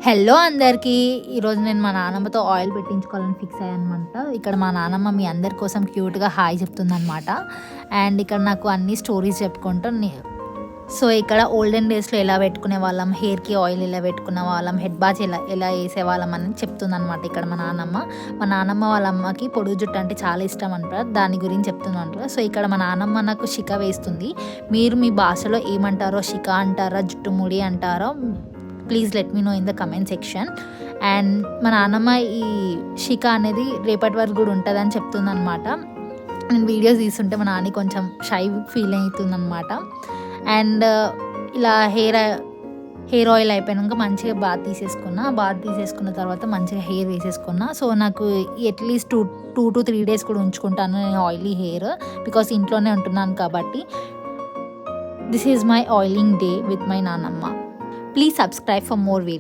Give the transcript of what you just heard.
Hello అందరికీ. ఈరోజు నేను మా నాన్నమ్మతో ఆయిల్ పెట్టించుకోవాలని ఫిక్స్ అయ్యానమాట. ఇక్కడ మా నాన్నమ్మ మీ అందరి కోసం క్యూట్గా హాయ్ చెప్తుందనమాట. అండ్ ఇక్కడ నాకు అన్ని స్టోరీస్ చెప్పుకుంటూ సో ఇక్కడ ఓల్డెన్ డేస్లో ఎలా పెట్టుకునే వాళ్ళం, హెయిర్కి ఆయిల్ ఎలా పెట్టుకునే వాళ్ళం, హెడ్ బాత్ ఎలా ఎలా వేసేవాళ్ళం అని చెప్తుందనమాట ఇక్కడ మా నాన్నమ్మ వాళ్ళ అమ్మకి పొడుగు జుట్టు అంటే చాలా ఇష్టం అంటారు, దాని గురించి చెప్తుందంటారు. సో ఇక్కడ మా నాన్నమ్మ నాకు షిక వేస్తుంది. మీరు మీ భాషలో ఏమంటారో, షిక అంటారా, జుట్టు ముడి అంటారో, please let me know in the comment section. And మా నాన్నమ్మ ఈ షిక అనేది రేపటి వరకు కూడా ఉంటుందని చెప్తుందనమాట. నేను వీడియోస్ తీస్తుంటే మా నాన్న కొంచెం షై ఫీల్ అవుతుందనమాట. అండ్ ఇలా హెయిర్ ఆయిల్ అయిపోయాక మంచిగా బాత్ తీసేసుకున్న తర్వాత మంచిగా హెయిర్ వేసేసుకున్నా. సో నాకు అట్లీస్ట్ 2 to 3 days కూడా ఉంచుకుంటాను నేను ఆయిలీ హెయిర్, బికాస్ ఇంట్లోనే ఉంటున్నాను కాబట్టి. This is my oiling day with my నాన్నమ్మ. Please subscribe for more videos.